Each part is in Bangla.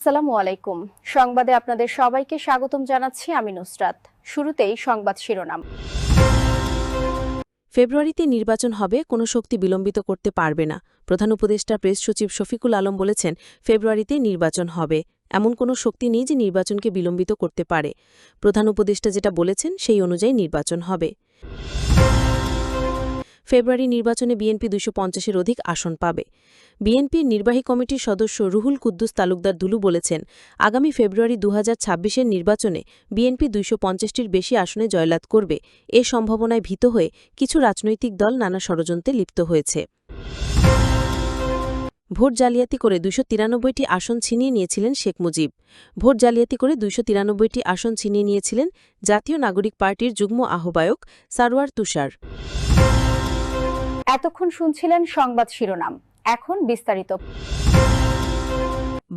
আসসালামু আলাইকুম। সংবাদে আপনাদের সবাইকে স্বাগতম জানাচ্ছি আমি নুসরাত। শুরুতেই সংবাদ শিরোনাম। ফেব্রুয়ারিতে নির্বাচন হবে, কোনো শক্তি বিলম্বিত করতে পারবে না। প্রধান উপদেষ্টা প্রেস সচিব শফিকুল আলম বলেছেন, ফেব্রুয়ারিতে নির্বাচন হবে, এমন কোনো শক্তি নেই যে নির্বাচনকে বিলম্বিত করতে পারে। প্রধান উপদেষ্টা যেটা বলেছেন সেই অনুযায়ী নির্বাচন হবে। ফেব্রুয়ারি নির্বাচনে বিএনপি ২৫০-এর অধিক আসন পাবে। বিএনপির নির্বাহী কমিটির সদস্য রুহুল কুদ্দুস তালুকদার দুলু বলেছেন, আগামী ফেব্রুয়ারি ২০২৬-এর নির্বাচনে বিএনপি ২৫০-টির বেশি আসনে জয়লাভ করবে। এ সম্ভাবনায় ভীত হয়ে কিছু রাজনৈতিক দল নানা ষড়যন্ত্রে লিপ্ত হয়েছে। ভোট জালিয়াতি করে ২৯৩টি আসন ছিনিয়ে নিয়েছিলেন শেখ মুজিব। ভোট জালিয়াতি করে ২৯৩টি আসন ছিনিয়ে নিয়েছিলেন জাতীয় নাগরিক পার্টির যুগ্ম আহ্বায়ক সারওয়ার তুষার। এতক্ষণ শুনছিলেন সংবাদ শিরোনাম, এখন বিস্তারিত।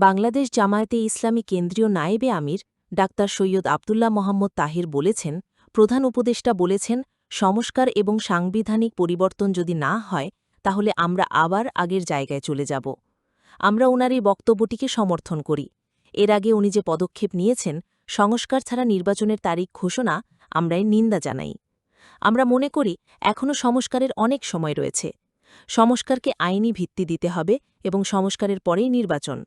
বাংলাদেশ জামায়াতে ইসলামী কেন্দ্রীয় নায়েবে আমির ডাক্তার সৈয়দ আবদুল্লাহ মোহাম্মদ তাহির বলেছেন, প্রধান উপদেষ্টা বলেছেন, সংস্কার এবং সাংবিধানিক পরিবর্তন যদি না হয় তাহলে আমরা আবার আগের জায়গায় চলে যাব। আমরা ওনার এই বক্তব্যটিকে সমর্থন করি। এর আগে উনি যে পদক্ষেপ নিয়েছেন, সংস্কার ছাড়া নির্বাচনের তারিখ ঘোষণা, আমরা এর নিন্দা জানাই। আমরা মনে করি এখনও সংস্কারের অনেক সময় রয়েছে। সংস্কারকে আইনি ভিত্তি দিতে হবে এবং সংস্কারের পরেই নির্বাচন।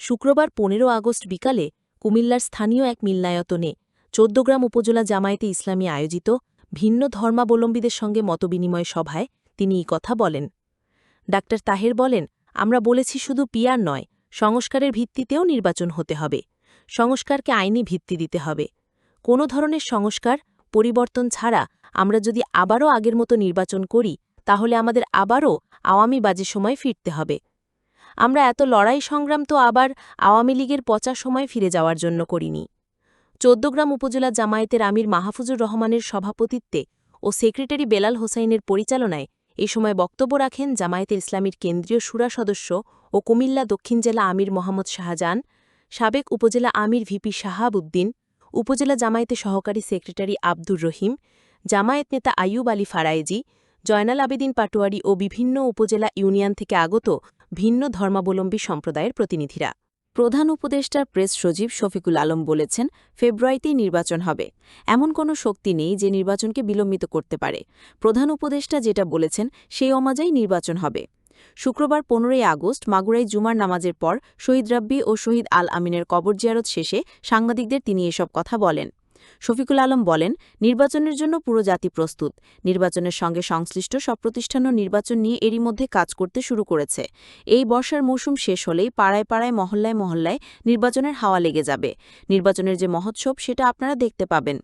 শুক্রবার ১৫ আগস্ট বিকালে কুমিল্লার স্থানীয় এক মিলনায়তনে চৌদ্দগ্রাম উপজেলা জামায়াতে ইসলামী আয়োজিত ভিন্ন ধর্মাবলম্বীদের সঙ্গে মতবিনিময় সভায় তিনি এই কথা বলেন। ডাক্তার তাহের বলেন, আমরা বলেছি শুধু পিয়ার নয়, সংস্কারের ভিত্তিতেও নির্বাচন হতে হবে। সংস্কারকে আইনি ভিত্তি দিতে হবে। কোনো ধরনের সংস্কার পরিবর্তন ছাড়া আমরা যদি আবারও আগের মতো নির্বাচন করি তাহলে আমাদের আবারও আওয়ামী বাজে সময় ফিরতে হবে। আমরা এত লড়াই সংগ্রাম তো আবার আওয়ামী লীগের পচা সময় ফিরে যাওয়ার জন্য করিনি। চৌদ্দগ্রাম উপজেলা জামায়াতের আমির মাহফুজুর রহমানের সভাপতিত্বে ও সেক্রেটারি বেলাল হোসাইনের পরিচালনায় এ সময় বক্তব্য রাখেন জামায়াতে ইসলামীর কেন্দ্রীয় শুরা সদস্য ও কুমিল্লা দক্ষিণ জেলা আমির মোহাম্মদ শাহজাহান, সাবেক উপজেলা আমির ভিপি শাহাব উদ্দিন, উপজেলা জামায়াতে সহকারী সেক্রেটারি আব্দুর রহিম, জামায়াত নেতা আইয়ুব আলী ফারায়েজি, জয়নাল আবেদিন পাটোয়ারি ও বিভিন্ন উপজেলা ইউনিয়ন থেকে আগত ভিন্ন ধর্মাবলম্বী সম্প্রদায়ের প্রতিনিধিরা। প্রধান উপদেষ্টার প্রেস সচিব শফিকুল আলম বলেছেন, ফেব্রুয়ারিতেই নির্বাচন হবে, এমন কোনো শক্তি নেই যে নির্বাচনকে বিলম্বিত করতে পারে। প্রধান উপদেষ্টা যেটা বলেছেন সেই অনুযায়ী নির্বাচন হবে। শুক্রবার ১৫ আগস্ট মাগুরায় জুমার নামাজের পর শহীদ রাব্বি ও শহীদ আল আমিনের কবর জিয়ারত শেষে সাংবাদিকদের তিনি এসব কথা বলেন। শফিকুল আলম বলেন, নির্বাচনের জন্য পুরো জাতি প্রস্তুত। নির্বাচনের সঙ্গে সংশ্লিষ্ট সব প্রতিষ্ঠানও নির্বাচন নিয়ে এরই মধ্যে কাজ করতে শুরু করেছে। এই বর্ষার মৌসুম শেষ হলেই পাড়ায় পাড়ায় মহল্লায় মহল্লায় নির্বাচনের হাওয়া লেগে যাবে। নির্বাচনের যে মহোৎসব সেটা আপনারা দেখতে পাবেন।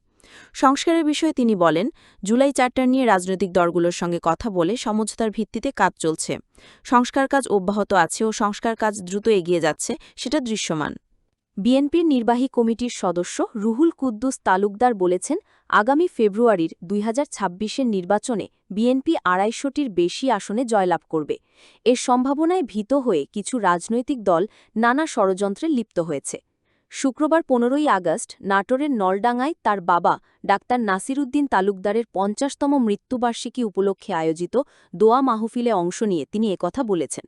সংস্কারের বিষয়ে তিনি বলেন, জুলাই চার্টার নিয়ে রাজনৈতিক দলগুলোর সঙ্গে কথা বলে সমঝোতার ভিত্তিতে কাজ চলছে। সংস্কার কাজ অব্যাহত আছে ও সংস্কার কাজ দ্রুত এগিয়ে যাচ্ছে, সেটা দৃশ্যমান। বিএনপির নির্বাহী কমিটির সদস্য রুহুল কুদ্দুস তালুকদার বলেছেন, আগামী ফেব্রুয়ারির ২০২৬-এর নির্বাচনে বিএনপি ২৫০টির বেশি আসনে জয়লাভ করবে। এর সম্ভাবনায় ভীত হয়ে কিছু রাজনৈতিক দল নানা ষড়যন্ত্রে লিপ্ত হয়েছে। শুক্রবার ১৫ আগস্ট নাটোরের নলডাঙ্গায় তার বাবা ডাক্তার নাসির উদ্দিন তালুকদারের ৫০তম মৃত্যুবার্ষিকী উপলক্ষে আয়োজিত দোয়া মাহফিলে অংশ নিয়ে তিনি একথা বলেছেন।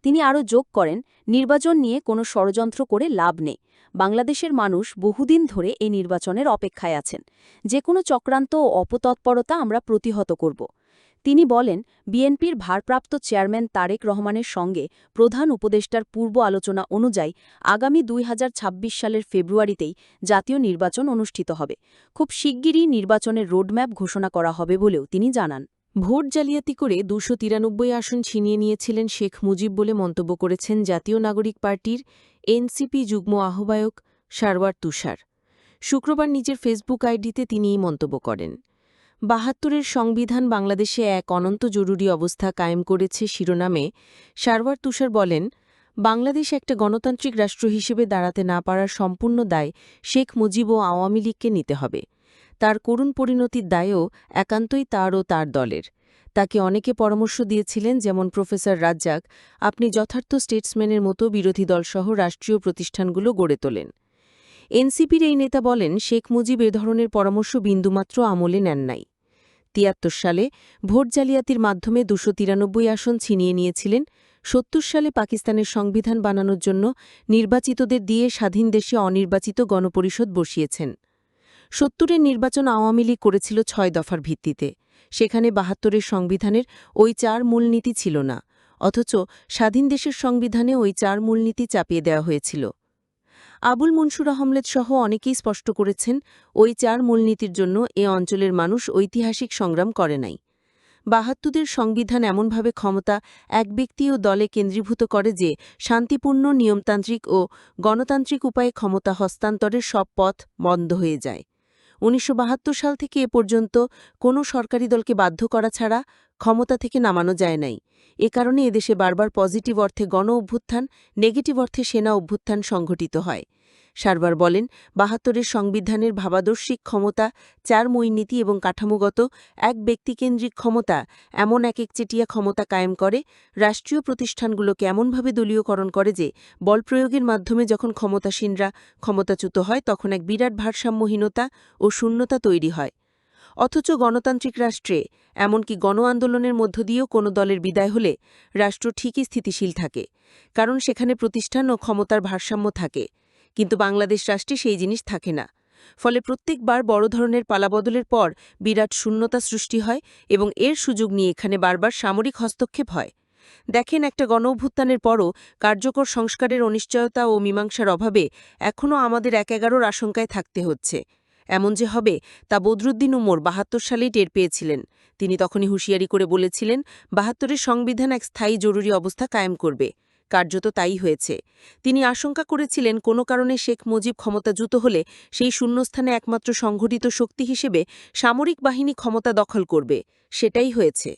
তিনি আরও যোগ করেন, নির্বাচন নিয়ে কোনো ষড়যন্ত্র করে লাভ নেই। বাংলাদেশের মানুষ বহুদিন ধরে এই নির্বাচনের অপেক্ষায় আছেন। যে কোনো চক্রান্ত ও অপতৎপরতা আমরা প্রতিহত করব। তিনি বলেন, বিএনপির ভারপ্রাপ্ত চেয়ারম্যান তারেক রহমানের সঙ্গে প্রধান উপদেষ্টার পূর্ব আলোচনা অনুযায়ী আগামী ২০২৬ সালের ফেব্রুয়ারিতেই জাতীয় নির্বাচন অনুষ্ঠিত হবে। খুব শিগগিরই নির্বাচনের রোডম্যাপ ঘোষণা করা হবে বলেও তিনি জানান। ভোট জালিয়াতি করে ২৯৩ আসন ছিনিয়ে নিয়েছিলেন শেখ মুজিব বলে মন্তব্য করেছেন জাতীয় নাগরিক পার্টির এনসিপি যুগ্ম আহ্বায়ক সারওয়ার তুষার। শুক্রবার নিজের ফেসবুক আইডিতে তিনি এই মন্তব্য করেন। ৭২-এর সংবিধান বাংলাদেশে এক অনন্ত জরুরি অবস্থা কায়েম করেছে শিরোনামে সারওয়ার তুষার বলেন, বাংলাদেশ একটা গণতান্ত্রিক রাষ্ট্র হিসেবে দাঁড়াতে না পারার সম্পূর্ণ দায় শেখ মুজিব ও আওয়ামী লীগকে নিতে হবে। তার করুণ পরিণতির দায়ও একান্তই তার ও তার দলের। তাকে অনেকে পরামর্শ দিয়েছিলেন, যেমন প্রফেসর রাজ্জাক, আপনি যথার্থ স্টেটসম্যানের মতো বিরোধী দলসহ রাষ্ট্রীয় প্রতিষ্ঠানগুলো গড়ে তোলেন। এনসিপির এই নেতা বলেন, শেখ মুজিব এ ধরনের পরামর্শ বিন্দুমাত্র আমলে নেন নাই। ৭৩ সালে ভোট জালিয়াতির মাধ্যমে ২৯৩ আসন ছিনিয়ে নিয়েছিলেন 70 সালে পাকিস্তানের সংবিধান বানানোর জন্য নির্বাচিতদের দিয়ে স্বাধীন দেশে অনির্বাচিত গণপরিষদ বসিয়েছেন। 70-এর নির্বাচন আওয়ামী লীগ করেছিল 6 দফার ভিত্তিতে। সেখানে 72-এর সংবিধানের ওই 4 মূলনীতি ছিল না, অথচ স্বাধীন দেশের সংবিধানে ওই 4 মূলনীতি চাপিয়ে দেওয়া হয়েছিল। আবুল মনসুর আহমেদ সহ অনেকেই স্পষ্ট করেছেন, ওই 4 মূলনীতির জন্য এ অঞ্চলের মানুষ ঐতিহাসিক সংগ্রাম করে নাই। 72-র সংবিধান এমনভাবে ক্ষমতা এক ব্যক্তি ও দলে কেন্দ্রীভূত করে যে শান্তিপূর্ণ, নিয়মতান্ত্রিক ও গণতান্ত্রিক উপায়ে ক্ষমতা হস্তান্তরের সব পথ বন্ধ হয়ে যায়। 1972 সাল থেকে এ পর্যন্ত কোনো সরকারি দলকে বাধ্য করা ছাড়া ক্ষমতা থেকে নামানো যায় নাই। এ কারণে এদেশে বারবার পজিটিভ অর্থে গণ অভ্যুত্থান, নেগেটিভ অর্থে সেনা অভ্যুত্থান সংঘটিত হয়। সারবার বলেন, 72-এর সংবিধানের ভাবাদর্শিক ক্ষমতা, 4 মূলনীতি এবং কাঠামোগত এক ব্যক্তিকেন্দ্রিক ক্ষমতা এমন এক একচেটিয়া ক্ষমতা কায়েম করে, রাষ্ট্রীয় প্রতিষ্ঠানগুলোকে এমনভাবে দলীয়করণ করে যে বল প্রয়োগের মাধ্যমে যখন ক্ষমতাসীনরা ক্ষমতাচ্যুত হয় তখন এক বিরাট ভারসাম্যহীনতা ও শূন্যতা তৈরি হয়। অথচ গণতান্ত্রিক রাষ্ট্রে, এমনকি গণ আন্দোলনের মধ্য দিয়েও কোনো দলের বিদায় হলে রাষ্ট্র ঠিকই স্থিতিশীল থাকে, কারণ সেখানে প্রতিষ্ঠান ও ক্ষমতার ভারসাম্য থাকে। কিন্তু বাংলাদেশ রাষ্ট্রে সেই জিনিস থাকে না। ফলে প্রত্যেকবার বড় ধরনের পালাবদলের পর বিরাট শূন্যতা সৃষ্টি হয় এবং এর সুযোগ নিয়ে এখানে বারবার সামরিক হস্তক্ষেপ হয়। দেখেন, একটা গণঅভ্যুত্থানের পরও কার্যকর সংস্কারের অনিশ্চয়তা ও মীমাংসার অভাবে এখনও আমাদের 1-11-র আশঙ্কায় থাকতে হচ্ছে। এমন যে হবে তা বদরুদ্দিন উমর 72 সালেই টের পেয়েছিলেন। তিনি তখনই হুঁশিয়ারি করে বলেছিলেন, 72-এর সংবিধান এক স্থায়ী জরুরি অবস্থা কায়েম করবে। কার্যত তাই হয়েছে। তিনি আশঙ্কা করেছিলেন, কোনো কারণে শেখ মুজিব ক্ষমতাচ্যুত হলে সেই শূন্যস্থানে একমাত্র সংগঠিত শক্তি হিসেবে সামরিক বাহিনী ক্ষমতা দখল করবে। সেটাই হয়েছে।